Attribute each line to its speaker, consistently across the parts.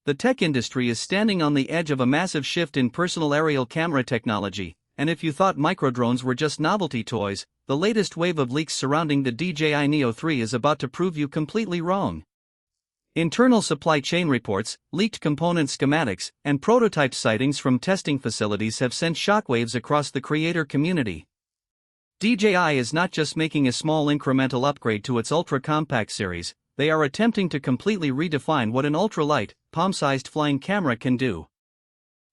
Speaker 1: The tech industry is standing on the edge of a massive shift in personal aerial camera technology, and if you thought microdrones were just novelty toys, the latest wave of leaks surrounding the DJI Neo 3 is about to prove you completely wrong. Internal supply chain reports, leaked component schematics, and prototype sightings from testing facilities have sent shockwaves across the creator community. DJI is not just making a small incremental upgrade to its ultra-compact series, they are attempting to completely redefine what an ultralight, palm-sized flying camera can do.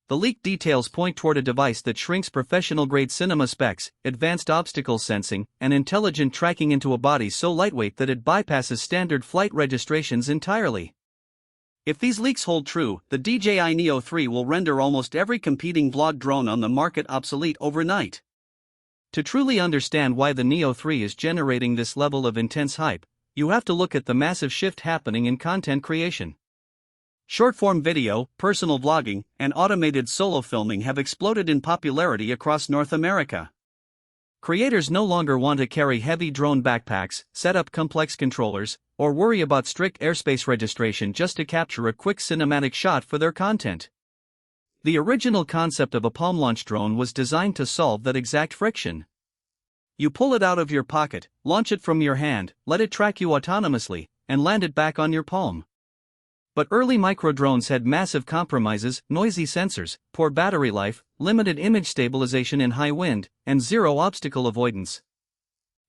Speaker 1: The leaked details point toward a device that shrinks professional-grade cinema specs, advanced obstacle sensing, and intelligent tracking into a body so lightweight that it bypasses standard flight registrations entirely. If these leaks hold true, the DJI Neo 3 will render almost every competing vlog drone on the market obsolete overnight. To truly understand why the Neo 3 is generating this level of intense hype, you have to look at the massive shift happening in content creation. Short-form video, personal vlogging, and automated solo filming have exploded in popularity across North America. Creators no longer want to carry heavy drone backpacks, set up complex controllers, or worry about strict airspace registration just to capture a quick cinematic shot for their content. The original concept of a palm launch drone was designed to solve that exact friction. You pull it out of your pocket, launch it from your hand, let it track you autonomously, and land it back on your palm. But early microdrones had massive compromises: noisy sensors, poor battery life, limited image stabilization in high wind, and zero obstacle avoidance.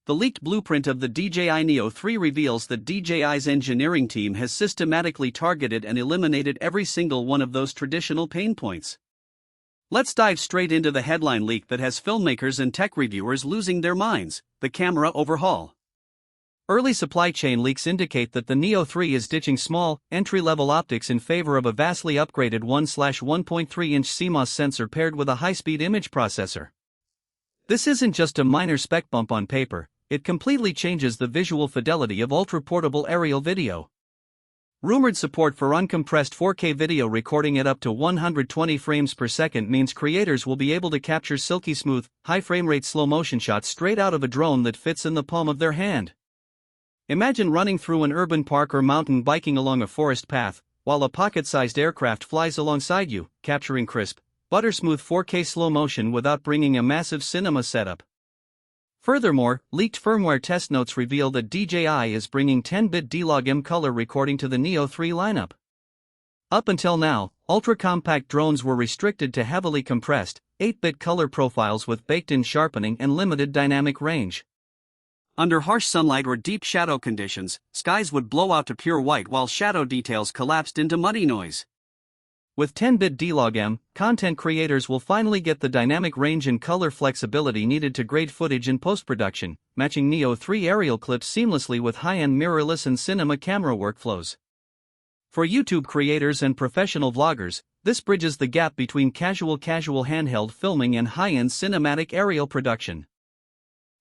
Speaker 1: The leaked blueprint of the DJI Neo 3 reveals that DJI's engineering team has systematically targeted and eliminated every single one of those traditional pain points. Let's dive straight into the headline leak that has filmmakers and tech reviewers losing their minds: the camera overhaul. Early supply chain leaks indicate that the Neo 3 is ditching small, entry-level optics in favor of a vastly upgraded 1/1.3-inch CMOS sensor paired with a high-speed image processor. This isn't just a minor spec bump on paper, it completely changes the visual fidelity of ultra-portable aerial video. Rumored support for uncompressed 4K video recording at up to 120 frames per second means creators will be able to capture silky smooth, high frame rate slow motion shots straight out of a drone that fits in the palm of their hand. Imagine running through an urban park or mountain biking along a forest path, while a pocket-sized aircraft flies alongside you, capturing crisp, butter-smooth 4K slow motion without bringing a massive cinema setup. Furthermore, leaked firmware test notes reveal that DJI is bringing 10-bit D-Log-M color recording to the Neo 3 lineup. Up until now, ultra-compact drones were restricted to heavily compressed, 8-bit color profiles with baked-in sharpening and limited dynamic range. Under harsh sunlight or deep shadow conditions, skies would blow out to pure white while shadow details collapsed into muddy noise. With 10-bit D-Log-M, content creators will finally get the dynamic range and color flexibility needed to grade footage in post-production, matching Neo 3 aerial clips seamlessly with high-end mirrorless and cinema camera workflows. For YouTube creators and professional vloggers, this bridges the gap between casual handheld filming and high-end cinematic aerial production.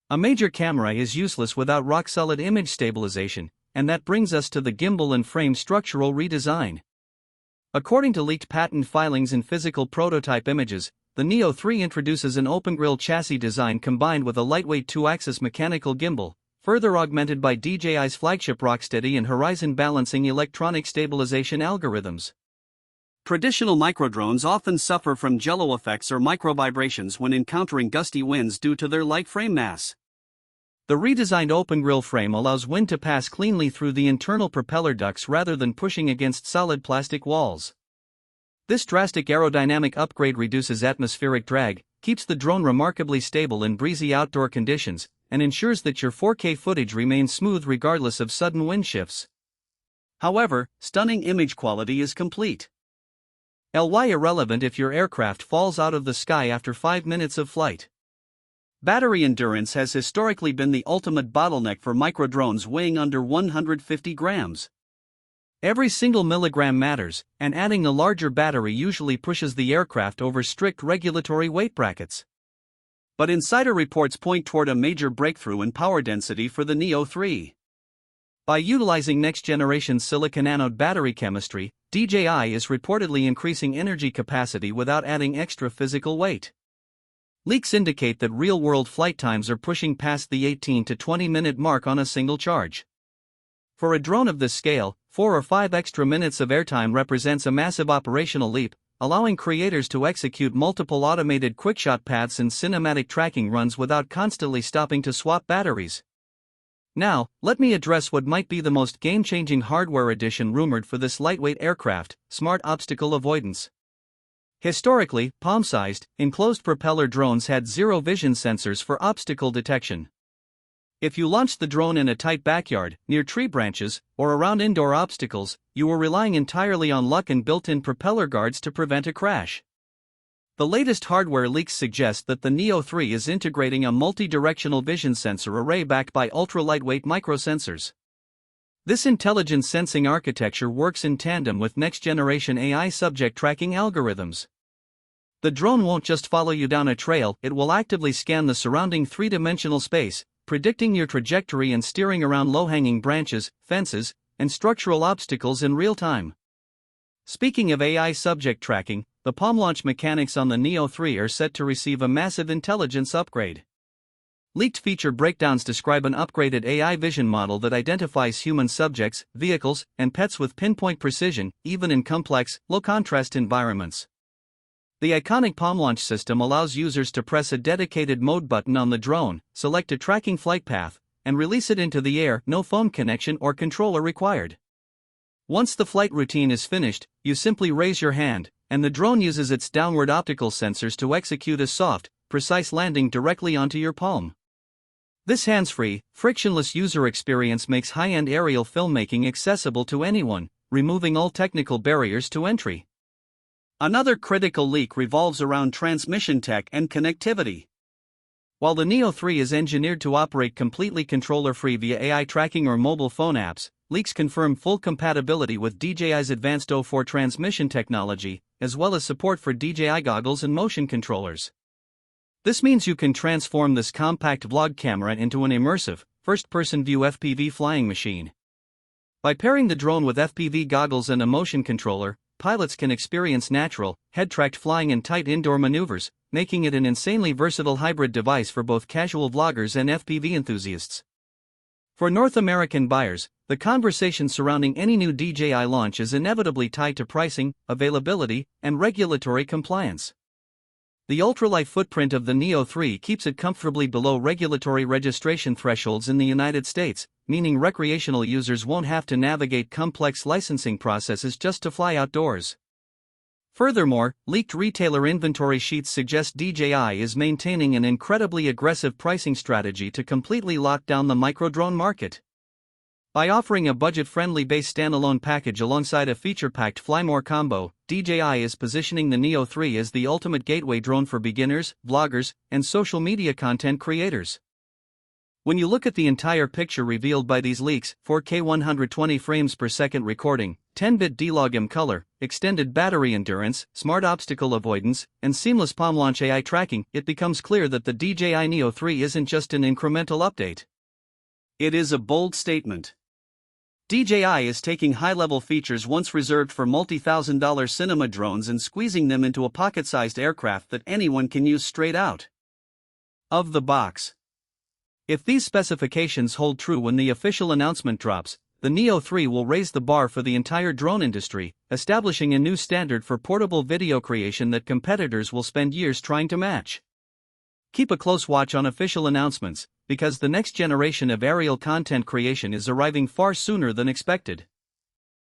Speaker 1: A major camera is useless without rock-solid image stabilization, and that brings us to the gimbal and frame structural redesign. According to leaked patent filings and physical prototype images, the Neo 3 introduces an open-grille chassis design combined with a lightweight 2-axis mechanical gimbal, further augmented by DJI's flagship Rocksteady and horizon balancing electronic stabilization algorithms. Traditional microdrones often suffer from jello effects or microvibrations when encountering gusty winds due to their light frame mass. The redesigned open-grille frame allows wind to pass cleanly through the internal propeller ducts rather than pushing against solid plastic walls. This drastic aerodynamic upgrade reduces atmospheric drag, keeps the drone remarkably stable in breezy outdoor conditions, and ensures that your 4K footage remains smooth regardless of sudden wind shifts. However, stunning image quality is complete. Irrelevant if your aircraft falls out of the sky after 5 minutes of flight. Battery endurance has historically been the ultimate bottleneck for microdrones weighing under 150 grams. Every single milligram matters, and adding a larger battery usually pushes the aircraft over strict regulatory weight brackets. But insider reports point toward a major breakthrough in power density for the Neo 3. By utilizing next-generation silicon anode battery chemistry, DJI is reportedly increasing energy capacity without adding extra physical weight. Leaks indicate that real-world flight times are pushing past the 18 to 20-minute mark on a single charge. For a drone of this scale, 4 or 5 extra minutes of airtime represents a massive operational leap, allowing creators to execute multiple automated quickshot paths and cinematic tracking runs without constantly stopping to swap batteries. Now, let me address what might be the most game-changing hardware addition rumored for this lightweight aircraft: smart obstacle avoidance. Historically, palm-sized, enclosed propeller drones had zero vision sensors for obstacle detection. If you launched the drone in a tight backyard, near tree branches, or around indoor obstacles, you were relying entirely on luck and built-in propeller guards to prevent a crash. The latest hardware leaks suggest that the Neo 3 is integrating a multi-directional vision sensor array backed by ultra-lightweight microsensors. This intelligent sensing architecture works in tandem with next-generation AI subject tracking algorithms. The drone won't just follow you down a trail, it will actively scan the surrounding three-dimensional space, predicting your trajectory and steering around low-hanging branches, fences, and structural obstacles in real time. Speaking of AI subject tracking, the palm launch mechanics on the Neo 3 are set to receive a massive intelligence upgrade. Leaked feature breakdowns describe an upgraded AI vision model that identifies human subjects, vehicles, and pets with pinpoint precision, even in complex, low-contrast environments. The iconic palm launch system allows users to press a dedicated mode button on the drone, select a tracking flight path, and release it into the air, no phone connection or controller required. Once the flight routine is finished, you simply raise your hand, and the drone uses its downward optical sensors to execute a soft, precise landing directly onto your palm. This hands-free, frictionless user experience makes high-end aerial filmmaking accessible to anyone, removing all technical barriers to entry. Another critical leak revolves around transmission tech and connectivity. While the Neo 3 is engineered to operate completely controller-free via AI tracking or mobile phone apps, leaks confirm full compatibility with DJI's advanced O4 transmission technology, as well as support for DJI goggles and motion controllers. This means you can transform this compact vlog camera into an immersive, first-person view FPV flying machine. By pairing the drone with FPV goggles and a motion controller, pilots can experience natural, head-tracked flying and tight indoor maneuvers, making it an insanely versatile hybrid device for both casual vloggers and FPV enthusiasts. For North American buyers, the conversation surrounding any new DJI launch is inevitably tied to pricing, availability, and regulatory compliance. The ultralight footprint of the Neo 3 keeps it comfortably below regulatory registration thresholds in the United States, meaning recreational users won't have to navigate complex licensing processes just to fly outdoors. Furthermore, leaked retailer inventory sheets suggest DJI is maintaining an incredibly aggressive pricing strategy to completely lock down the microdrone market. By offering a budget-friendly base standalone package alongside a feature-packed Fly More combo, DJI is positioning the Neo 3 as the ultimate gateway drone for beginners, vloggers, and social media content creators. When you look at the entire picture revealed by these leaks, 4K 120 frames per second recording, 10-bit D-Log color, extended battery endurance, smart obstacle avoidance, and seamless palm launch AI tracking, it becomes clear that the DJI Neo 3 isn't just an incremental update. It is a bold statement. DJI is taking high-level features once reserved for multi-thousand-dollar cinema drones and squeezing them into a pocket-sized aircraft that anyone can use straight out of the box. If these specifications hold true when the official announcement drops, the Neo 3 will raise the bar for the entire drone industry, establishing a new standard for portable video creation that competitors will spend years trying to match. Keep a close watch on official announcements, because the next generation of aerial content creation is arriving far sooner than expected.